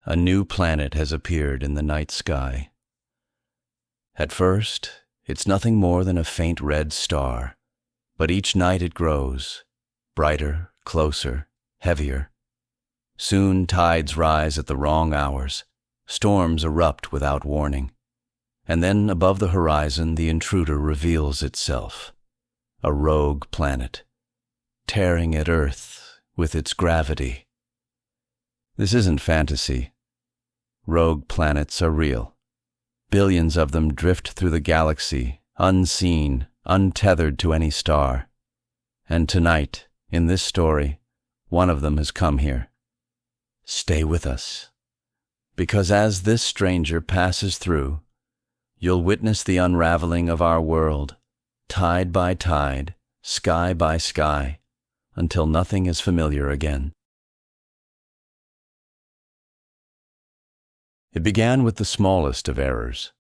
A new planet has appeared in the night sky. At first, it's nothing more than a faint red star, but each night it grows, brighter, closer, heavier. Soon tides rise at the wrong hours, storms erupt without warning, and then above the horizon the intruder reveals itself, a rogue planet, tearing at Earth with its gravity. This isn't fantasy. Rogue planets are real. Billions of them drift through the galaxy, unseen, untethered to any star. And tonight, in this story, one of them has come here. Stay with us, because as this stranger passes through, you'll witness the unraveling of our world, tide by tide, sky by sky, until nothing is familiar again. It began with the smallest of errors.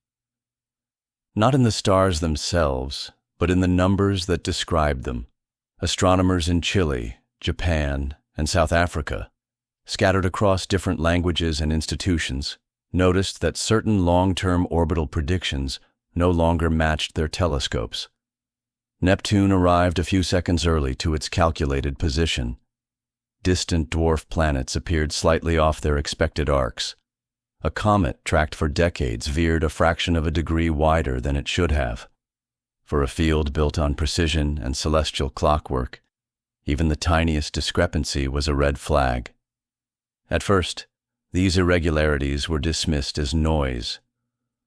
Not in the stars themselves, but in the numbers that described them. Astronomers in Chile, Japan, and South Africa, scattered across different languages and institutions, noticed that certain long-term orbital predictions no longer matched their telescopes. Neptune arrived a few seconds early to its calculated position. Distant dwarf planets appeared slightly off their expected arcs. A comet tracked for decades veered a fraction of a degree wider than it should have. For a field built on precision and celestial clockwork, even the tiniest discrepancy was a red flag. At first, these irregularities were dismissed as noise,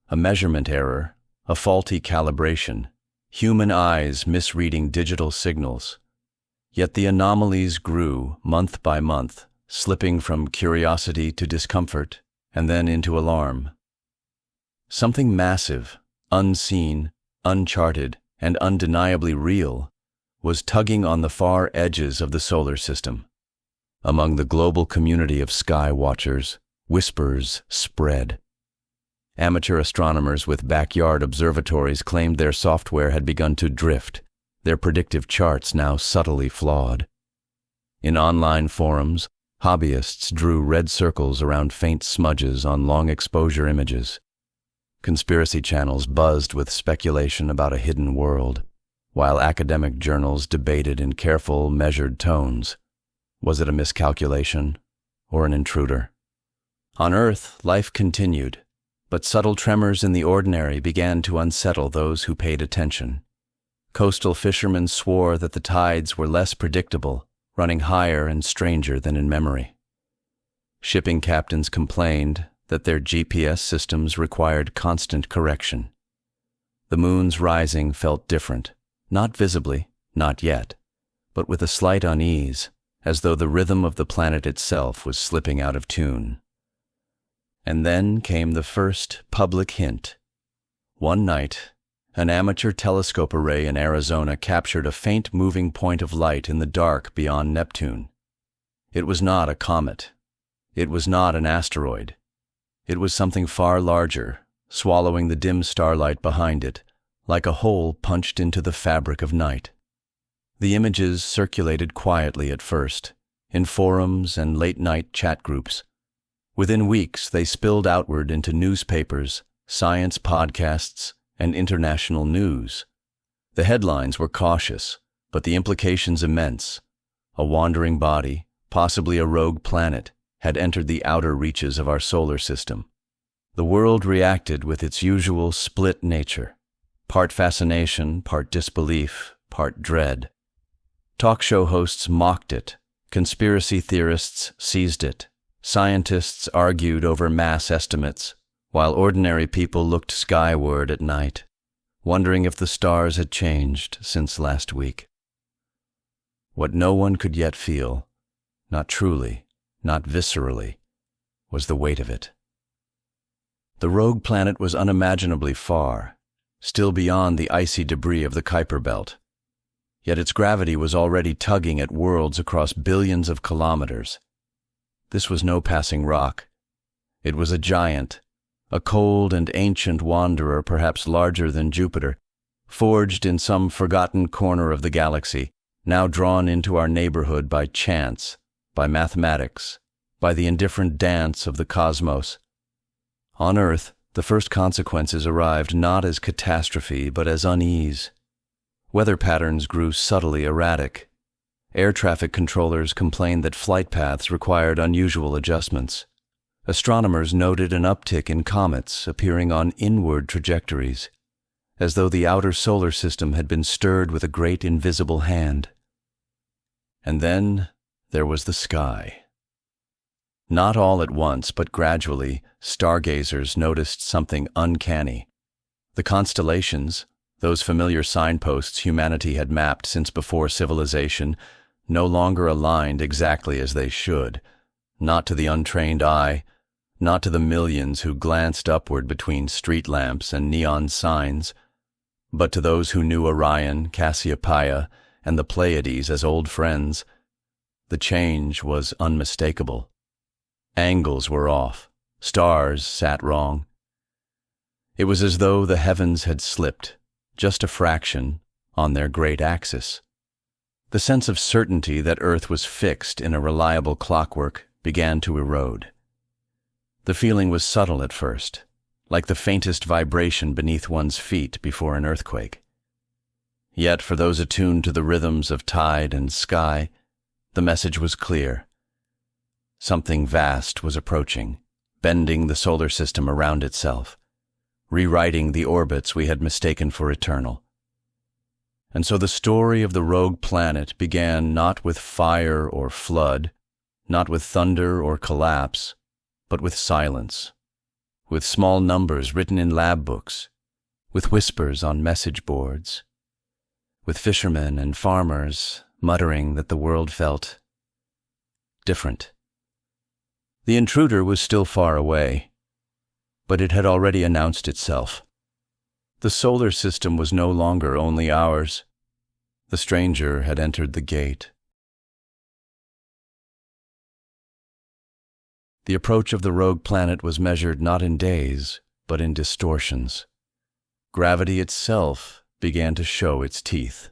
a measurement error, a faulty calibration, human eyes misreading digital signals. Yet the anomalies grew month by month, slipping from curiosity to discomfort, and then into alarm. Something massive, unseen, uncharted, and undeniably real was tugging on the far edges of the solar system. Among the global community of sky watchers, whispers spread. Amateur astronomers with backyard observatories claimed their software had begun to drift, their predictive charts now subtly flawed. In online forums, hobbyists drew red circles around faint smudges on long-exposure images. Conspiracy channels buzzed with speculation about a hidden world, while academic journals debated in careful, measured tones. Was it a miscalculation or an intruder? On Earth, life continued, but subtle tremors in the ordinary began to unsettle those who paid attention. Coastal fishermen swore that the tides were less predictable, running higher and stranger than in memory. Shipping captains complained that their GPS systems required constant correction. The moon's rising felt different, not visibly, not yet, but with a slight unease, as though the rhythm of the planet itself was slipping out of tune. And then came the first public hint. One night, an amateur telescope array in Arizona captured a faint moving point of light in the dark beyond Neptune. It was not a comet. It was not an asteroid. It was something far larger, swallowing the dim starlight behind it, like a hole punched into the fabric of night. The images circulated quietly at first, in forums and late-night chat groups. Within weeks, they spilled outward into newspapers, science podcasts, and international news. The headlines were cautious, but the implications immense. A wandering body, possibly a rogue planet, had entered the outer reaches of our solar system. The world reacted with its usual split nature, part fascination, part disbelief, part dread. Talk show hosts mocked it, conspiracy theorists seized it, scientists argued over mass estimates, while ordinary people looked skyward at night, wondering if the stars had changed since last week. What no one could yet feel, not truly, not viscerally, was the weight of it. The rogue planet was unimaginably far, still beyond the icy debris of the Kuiper Belt. Yet its gravity was already tugging at worlds across billions of kilometers. This was no passing rock. It was a giant, a cold and ancient wanderer perhaps larger than Jupiter, forged in some forgotten corner of the galaxy, now drawn into our neighborhood by chance, by mathematics, by the indifferent dance of the cosmos. On Earth, the first consequences arrived not as catastrophe but as unease. Weather patterns grew subtly erratic. Air traffic controllers complained that flight paths required unusual adjustments. Astronomers noted an uptick in comets appearing on inward trajectories, as though the outer solar system had been stirred with a great invisible hand. And then there was the sky. Not all at once, but gradually, stargazers noticed something uncanny. The constellations, those familiar signposts humanity had mapped since before civilization, no longer aligned exactly as they should, not to the untrained eye, not to the millions who glanced upward between street lamps and neon signs, but to those who knew Orion, Cassiopeia, and the Pleiades as old friends. The change was unmistakable. Angles were off. Stars sat wrong. It was as though the heavens had slipped, just a fraction, on their great axis. The sense of certainty that Earth was fixed in a reliable clockwork began to erode. The feeling was subtle at first, like the faintest vibration beneath one's feet before an earthquake. Yet for those attuned to the rhythms of tide and sky, the message was clear. Something vast was approaching, bending the solar system around itself, rewriting the orbits we had mistaken for eternal. And so the story of the rogue planet began not with fire or flood, not with thunder or collapse, but with silence, with small numbers written in lab books, with whispers on message boards, with fishermen and farmers muttering that the world felt different. The intruder was still far away, but it had already announced itself. The solar system was no longer only ours. The stranger had entered the gate. The approach of the rogue planet was measured not in days, but in distortions. Gravity itself began to show its teeth.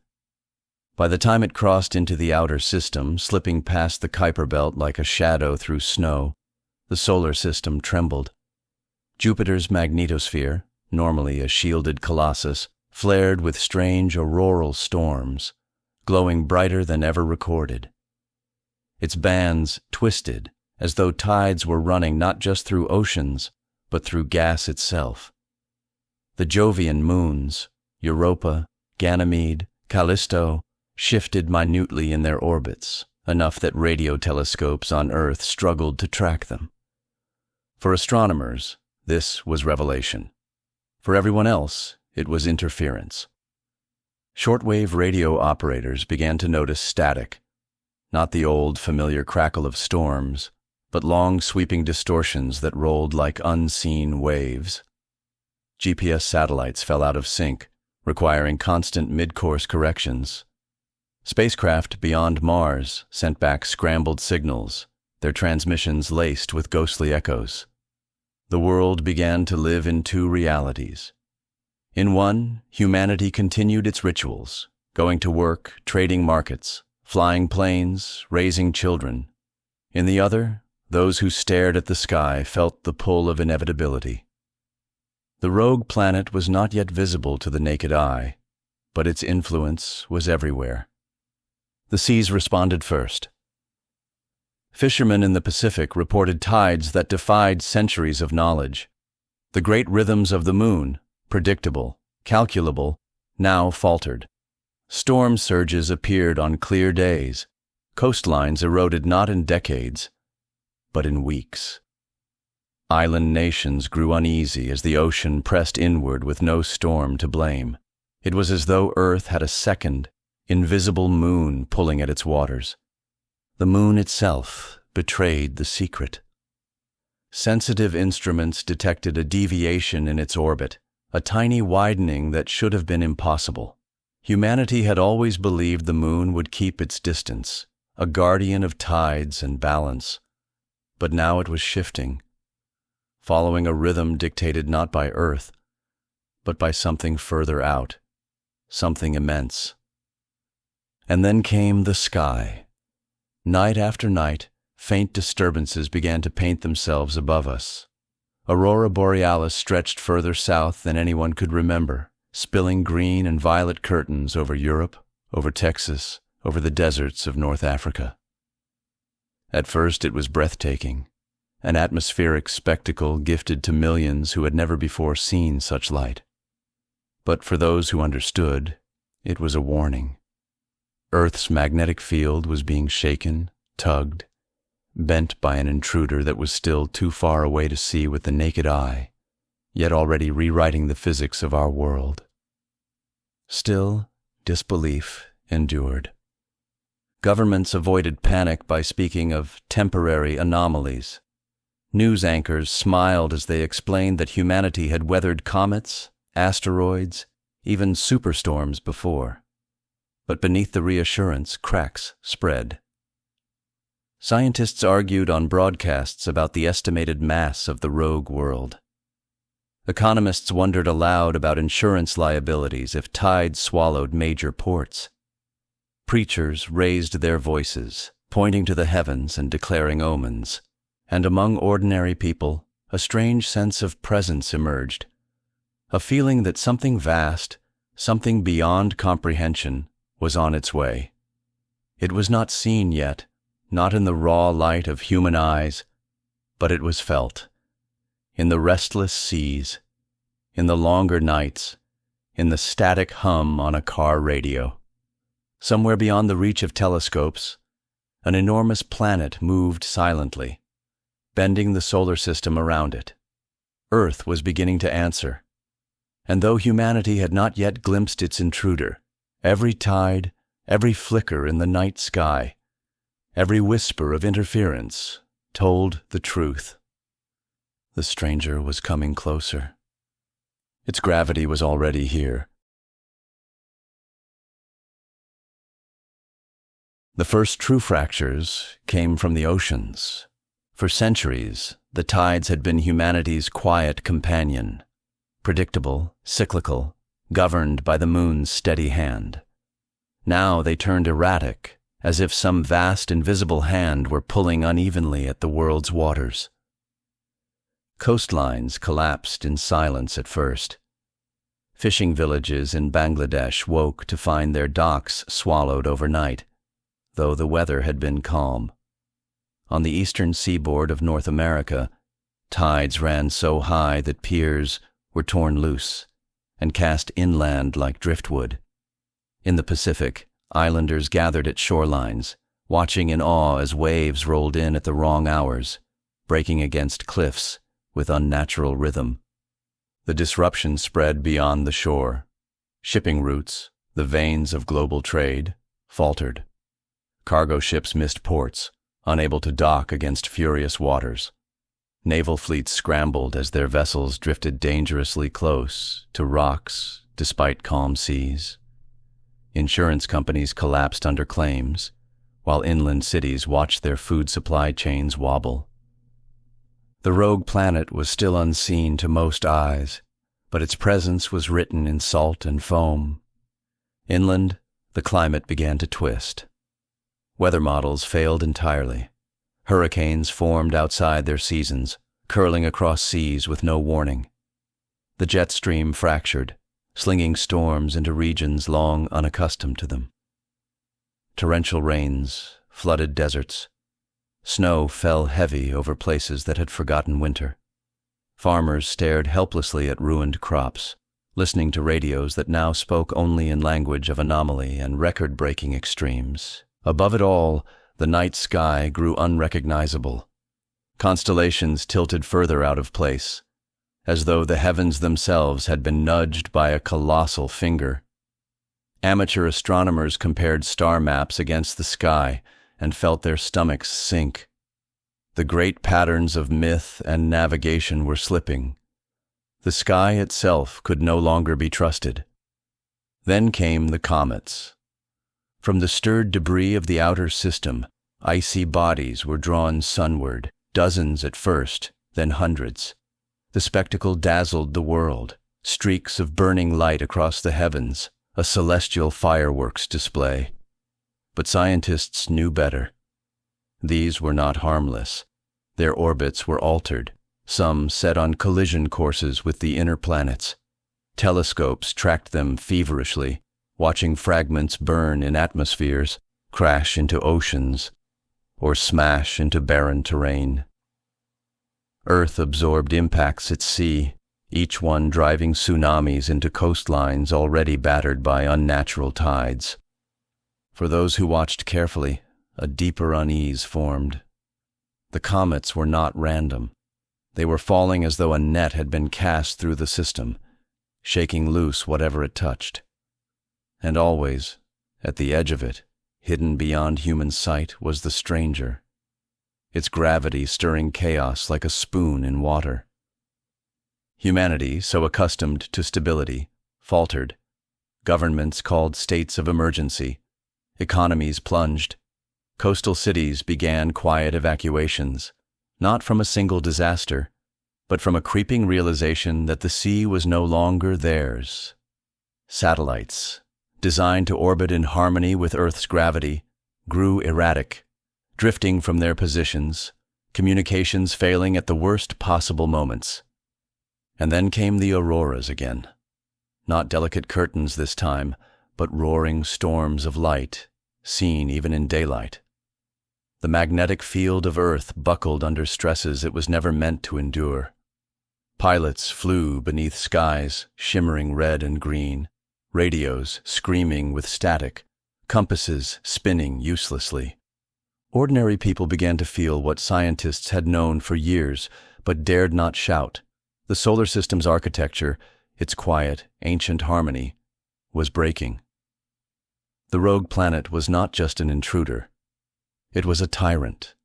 By the time it crossed into the outer system, slipping past the Kuiper Belt like a shadow through snow, the solar system trembled. Jupiter's magnetosphere, normally a shielded colossus, flared with strange auroral storms, glowing brighter than ever recorded. Its bands twisted, as though tides were running not just through oceans, but through gas itself. The Jovian moons, Europa, Ganymede, Callisto, shifted minutely in their orbits, enough that radio telescopes on Earth struggled to track them. For astronomers, this was revelation. For everyone else, it was interference. Shortwave radio operators began to notice static, not the old familiar crackle of storms, but long sweeping distortions that rolled like unseen waves. GPS satellites fell out of sync, requiring constant mid-course corrections. Spacecraft beyond Mars sent back scrambled signals, their transmissions laced with ghostly echoes. The world began to live in two realities. In one, humanity continued its rituals, going to work, trading markets, flying planes, raising children. In the other, those who stared at the sky felt the pull of inevitability. The rogue planet was not yet visible to the naked eye, but its influence was everywhere. The seas responded first. Fishermen in the Pacific reported tides that defied centuries of knowledge. The great rhythms of the moon, predictable, calculable, now faltered. Storm surges appeared on clear days. Coastlines eroded not in decades, but in weeks. Island nations grew uneasy as the ocean pressed inward with no storm to blame. It was as though Earth had a second, invisible moon pulling at its waters. The moon itself betrayed the secret. Sensitive instruments detected a deviation in its orbit, a tiny widening that should have been impossible. Humanity had always believed the moon would keep its distance, a guardian of tides and balance. But now it was shifting, following a rhythm dictated not by Earth, but by something further out, something immense. And then came the sky. Night after night, faint disturbances began to paint themselves above us. Aurora Borealis stretched further south than anyone could remember, spilling green and violet curtains over Europe, over Texas, over the deserts of North Africa. At first it was breathtaking, an atmospheric spectacle gifted to millions who had never before seen such light. But for those who understood, it was a warning. Earth's magnetic field was being shaken, tugged, bent by an intruder that was still too far away to see with the naked eye, yet already rewriting the physics of our world. Still, disbelief endured. Governments avoided panic by speaking of temporary anomalies. News anchors smiled as they explained that humanity had weathered comets, asteroids, even superstorms before. But beneath the reassurance, cracks spread. Scientists argued on broadcasts about the estimated mass of the rogue world. Economists wondered aloud about insurance liabilities if tides swallowed major ports. Preachers raised their voices, pointing to the heavens and declaring omens. And among ordinary people, a strange sense of presence emerged, a feeling that something vast, something beyond comprehension, was on its way. It was not seen yet, not in the raw light of human eyes, but it was felt. In the restless seas, in the longer nights, in the static hum on a car radio. Somewhere beyond the reach of telescopes, an enormous planet moved silently, bending the solar system around it. Earth was beginning to answer. And though humanity had not yet glimpsed its intruder, every tide, every flicker in the night sky, every whisper of interference told the truth. The stranger was coming closer. Its gravity was already here. The first true fractures came from the oceans. For centuries, the tides had been humanity's quiet companion, predictable, cyclical, governed by the moon's steady hand. Now they turned erratic, as if some vast invisible hand were pulling unevenly at the world's waters. Coastlines collapsed in silence at first. Fishing villages in Bangladesh woke to find their docks swallowed overnight, though the weather had been calm. On the eastern seaboard of North America, tides ran so high that piers were torn loose and cast inland like driftwood. In the Pacific, islanders gathered at shorelines, watching in awe as waves rolled in at the wrong hours, breaking against cliffs with unnatural rhythm. The disruption spread beyond the shore. Shipping routes, the veins of global trade, faltered. Cargo ships missed ports, unable to dock against furious waters. Naval fleets scrambled as their vessels drifted dangerously close to rocks despite calm seas. Insurance companies collapsed under claims, while inland cities watched their food supply chains wobble. The rogue planet was still unseen to most eyes, but its presence was written in salt and foam. Inland, the climate began to twist. Weather models failed entirely. Hurricanes formed outside their seasons, curling across seas with no warning. The jet stream fractured, slinging storms into regions long unaccustomed to them. Torrential rains flooded deserts. Snow fell heavy over places that had forgotten winter. Farmers stared helplessly at ruined crops, listening to radios that now spoke only in language of anomaly and record-breaking extremes. Above it all, the night sky grew unrecognizable. Constellations tilted further out of place, as though the heavens themselves had been nudged by a colossal finger. Amateur astronomers compared star maps against the sky and felt their stomachs sink. The great patterns of myth and navigation were slipping. The sky itself could no longer be trusted. Then came the comets. From the stirred debris of the outer system, icy bodies were drawn sunward, dozens at first, then hundreds. The spectacle dazzled the world, streaks of burning light across the heavens, a celestial fireworks display. But scientists knew better. These were not harmless. Their orbits were altered, some set on collision courses with the inner planets. Telescopes tracked them feverishly, watching fragments burn in atmospheres, crash into oceans, or smash into barren terrain. Earth absorbed impacts at sea, each one driving tsunamis into coastlines already battered by unnatural tides. For those who watched carefully, a deeper unease formed. The comets were not random. They were falling as though a net had been cast through the system, shaking loose whatever it touched. And always, at the edge of it, hidden beyond human sight, was the stranger, its gravity stirring chaos like a spoon in water. Humanity, so accustomed to stability, faltered. Governments called states of emergency. Economies plunged. Coastal cities began quiet evacuations, not from a single disaster, but from a creeping realization that the sea was no longer theirs. Satellites, designed to orbit in harmony with Earth's gravity, grew erratic, drifting from their positions, communications failing at the worst possible moments. And then came the auroras again. Not delicate curtains this time, but roaring storms of light, seen even in daylight. The magnetic field of Earth buckled under stresses it was never meant to endure. Pilots flew beneath skies shimmering red and green, radios screaming with static, compasses spinning uselessly. Ordinary people began to feel what scientists had known for years but dared not shout. The solar system's architecture, its quiet, ancient harmony, was breaking. The rogue planet was not just an intruder. It was a tyrant,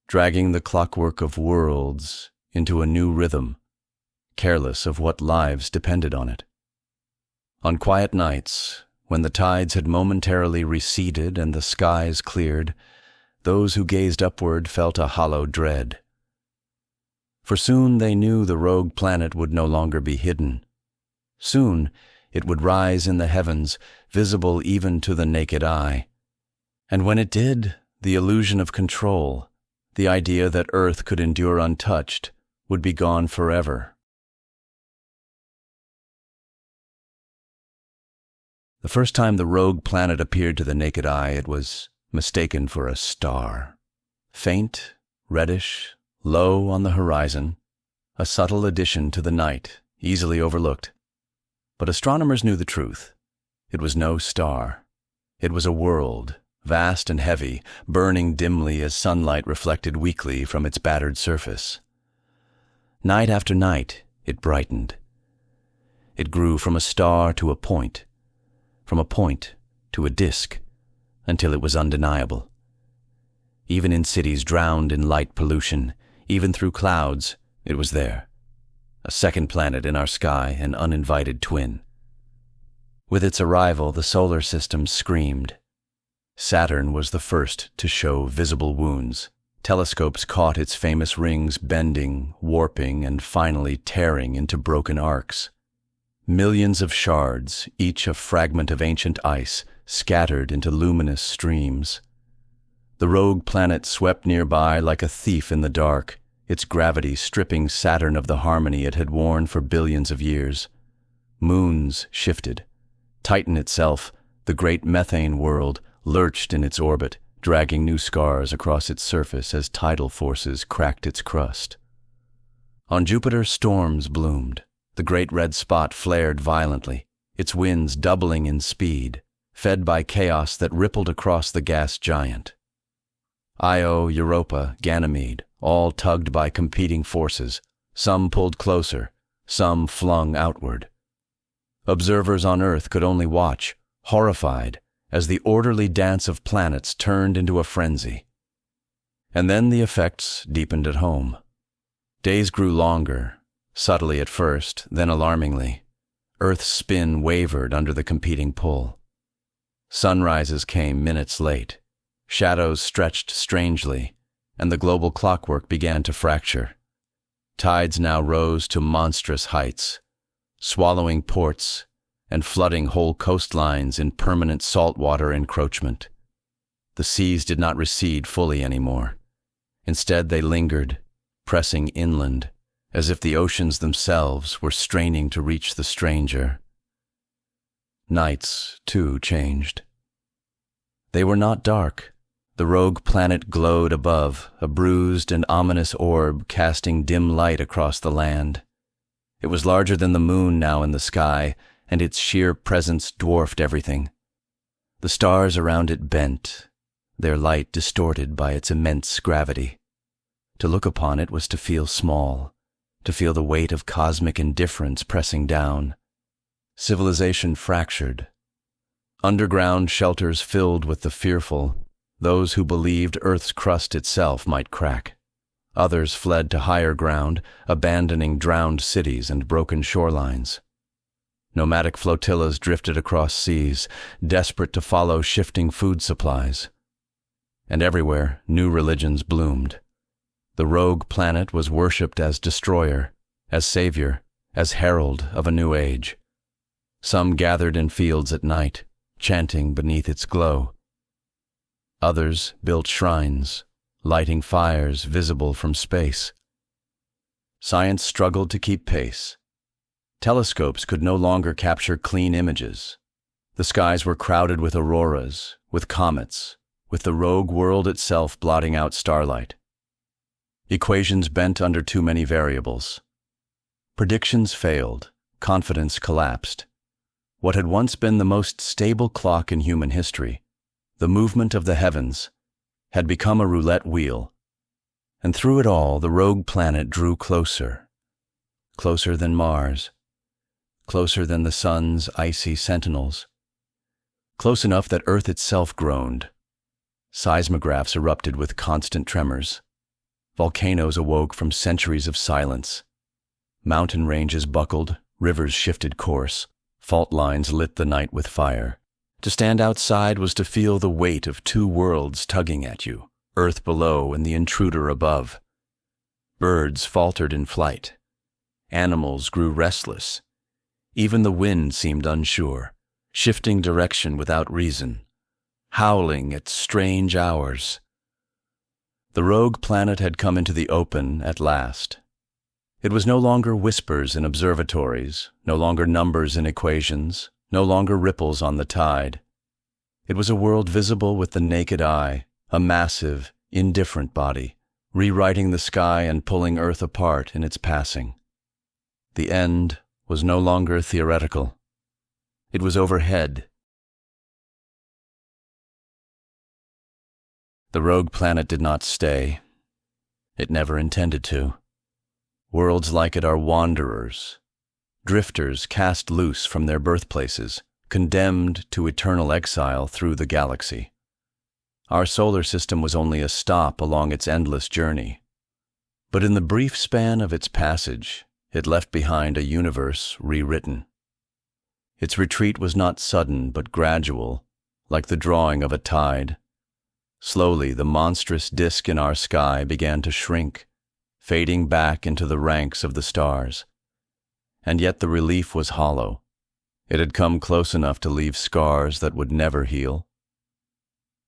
dragging the clockwork of worlds into a new rhythm, careless of what lives depended on it. On quiet nights, when the tides had momentarily receded and the skies cleared, those who gazed upward felt a hollow dread. For soon they knew the rogue planet would no longer be hidden. Soon it would rise in the heavens, visible even to the naked eye. And when it did, the illusion of control, the idea that Earth could endure untouched, would be gone forever. The first time the rogue planet appeared to the naked eye, it was mistaken for a star. Faint, reddish, low on the horizon, a subtle addition to the night, easily overlooked. But astronomers knew the truth. It was no star. It was a world, vast and heavy, burning dimly as sunlight reflected weakly from its battered surface. Night after night, it brightened. It grew from a star to a point, from a point to a disk, until it was undeniable. Even in cities drowned in light pollution, even through clouds, it was there. A second planet in our sky, an uninvited twin. With its arrival, the solar system screamed. Saturn was the first to show visible wounds. Telescopes caught its famous rings bending, warping, and finally tearing into broken arcs. Millions of shards, each a fragment of ancient ice, scattered into luminous streams. The rogue planet swept nearby like a thief in the dark, its gravity stripping Saturn of the harmony it had worn for billions of years. Moons shifted. Titan itself, the great methane world, lurched in its orbit, dragging new scars across its surface as tidal forces cracked its crust. On Jupiter, storms bloomed. The great red spot flared violently, its winds doubling in speed, fed by chaos that rippled across the gas giant. Io, Europa, Ganymede, all tugged by competing forces, some pulled closer, some flung outward. Observers on Earth could only watch, horrified, as the orderly dance of planets turned into a frenzy. And then the effects deepened at home. Days grew longer, subtly at first, then alarmingly. Earth's spin wavered under the competing pull. Sunrises came minutes late. Shadows stretched strangely, and the global clockwork began to fracture. Tides now rose to monstrous heights, swallowing ports and flooding whole coastlines in permanent saltwater encroachment. The The seas did not recede fully anymore. Instead, they lingered, pressing inland, as if the oceans themselves were straining to reach the stranger. Nights, too, changed. They were not dark. The rogue planet glowed above, a bruised and ominous orb casting dim light across the land. It was larger than the moon now in the sky, and its sheer presence dwarfed everything. The stars around it bent, their light distorted by its immense gravity. To look upon it was to feel small, to feel the weight of cosmic indifference pressing down. Civilization fractured. Underground shelters filled with the fearful, those who believed Earth's crust itself might crack. Others fled to higher ground, abandoning drowned cities and broken shorelines. Nomadic flotillas drifted across seas, desperate to follow shifting food supplies. And everywhere, new religions bloomed. The rogue planet was worshipped as destroyer, as savior, as herald of a new age. Some gathered in fields at night, chanting beneath its glow. Others built shrines, lighting fires visible from space. Science struggled to keep pace. Telescopes could no longer capture clean images. The skies were crowded with auroras, with comets, with the rogue world itself blotting out starlight. Equations bent under too many variables. Predictions failed, confidence collapsed. What had once been the most stable clock in human history, the movement of the heavens, had become a roulette wheel. And through it all, the rogue planet drew closer. Closer than Mars. Closer than the sun's icy sentinels. Close enough that Earth itself groaned. Seismographs erupted with constant tremors. Volcanoes awoke from centuries of silence. Mountain ranges buckled, rivers shifted course. Fault lines lit the night with fire. To stand outside was to feel the weight of two worlds tugging at you, Earth below and the intruder above. Birds faltered in flight. Animals grew restless. Even the wind seemed unsure, shifting direction without reason, howling at strange hours. The rogue planet had come into the open at last. It was no longer whispers in observatories, no longer numbers in equations, no longer ripples on the tide. It was a world visible with the naked eye, a massive, indifferent body, rewriting the sky and pulling Earth apart in its passing. The end was no longer theoretical. It was overhead. The rogue planet did not stay. It never intended to. Worlds like it are wanderers, drifters cast loose from their birthplaces, condemned to eternal exile through the galaxy. Our solar system was only a stop along its endless journey. But in the brief span of its passage, it left behind a universe rewritten. Its retreat was not sudden but gradual, like the drawing of a tide. Slowly, the monstrous disk in our sky began to shrink, fading back into the ranks of the stars. And yet the relief was hollow. It had come close enough to leave scars that would never heal.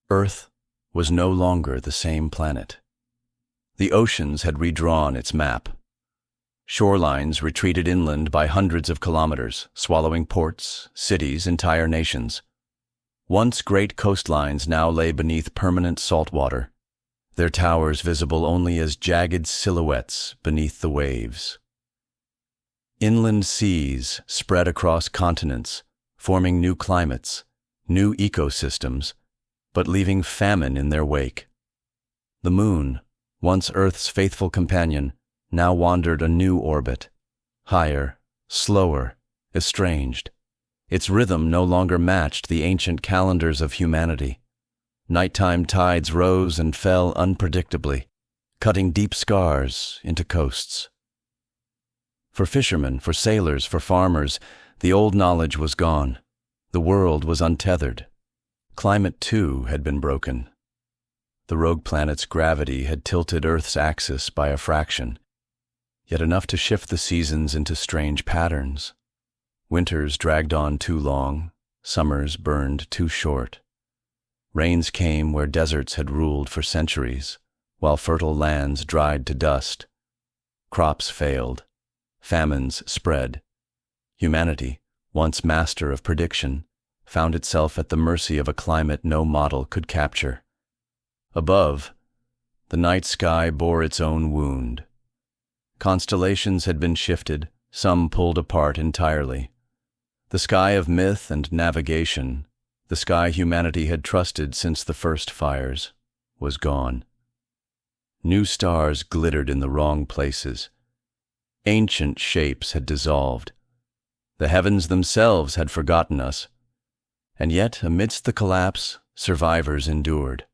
Earth was no longer the same planet. The oceans had redrawn its map. Shorelines retreated inland by hundreds of kilometers, swallowing ports, cities, entire nations. Once great coastlines now lay beneath permanent salt water, their towers visible only as jagged silhouettes beneath the waves. Inland seas spread across continents, forming new climates, new ecosystems, but leaving famine in their wake. The moon, once Earth's faithful companion, now wandered a new orbit, higher, slower, estranged. Its rhythm no longer matched the ancient calendars of humanity. Nighttime tides rose and fell unpredictably, cutting deep scars into coasts. For fishermen, for sailors, for farmers, the old knowledge was gone. The world was untethered. Climate, too, had been broken. The rogue planet's gravity had tilted Earth's axis by a fraction, yet enough to shift the seasons into strange patterns. Winters dragged on too long, summers burned too short. Rains came where deserts had ruled for centuries, while fertile lands dried to dust. Crops failed. Famines spread. Humanity, once master of prediction, found itself at the mercy of a climate no model could capture. Above, the night sky bore its own wound. Constellations had been shifted, some pulled apart entirely. The sky of myth and navigation, the sky humanity had trusted since the first fires, was gone. New stars glittered in the wrong places. Ancient shapes had dissolved. The heavens themselves had forgotten us. And yet, amidst the collapse, survivors endured.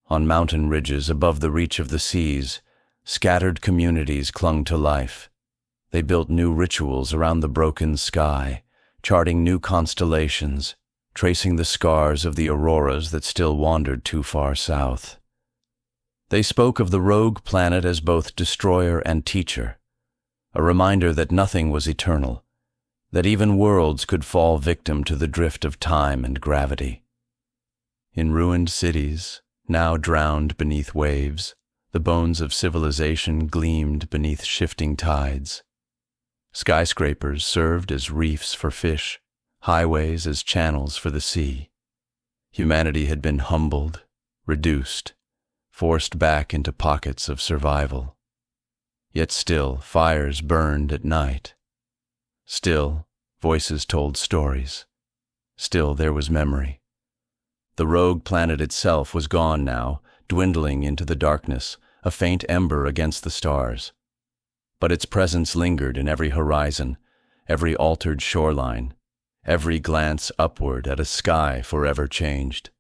On mountain ridges above the reach of the seas, scattered communities clung to life. They built new rituals around the broken sky, charting new constellations, tracing the scars of the auroras that still wandered too far south. They spoke of the rogue planet as both destroyer and teacher, a reminder that nothing was eternal, that even worlds could fall victim to the drift of time and gravity. In ruined cities, now drowned beneath waves, the bones of civilization gleamed beneath shifting tides. Skyscrapers served as reefs for fish, highways as channels for the sea. Humanity had been humbled, reduced, forced back into pockets of survival. Yet still fires burned at night. Still voices told stories. Still there was memory. The rogue planet itself was gone now, dwindling into the darkness, a faint ember against the stars. But its presence lingered in every horizon, every altered shoreline, every glance upward at a sky forever changed.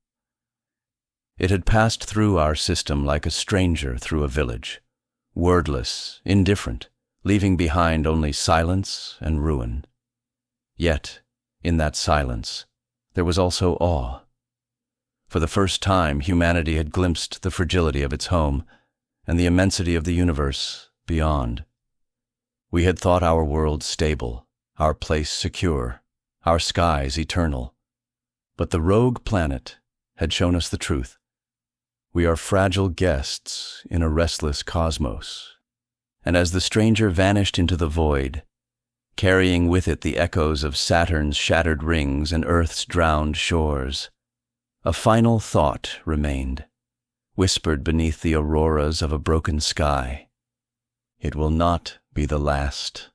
It had passed through our system like a stranger through a village, wordless, indifferent, leaving behind only silence and ruin. Yet, in that silence, there was also awe. For the first time, humanity had glimpsed the fragility of its home and the immensity of the universe beyond. We had thought our world stable, our place secure, our skies eternal. But the rogue planet had shown us the truth. We are fragile guests in a restless cosmos. And as the stranger vanished into the void, carrying with it the echoes of Saturn's shattered rings and Earth's drowned shores, a final thought remained, whispered beneath the auroras of a broken sky. It will not be the last.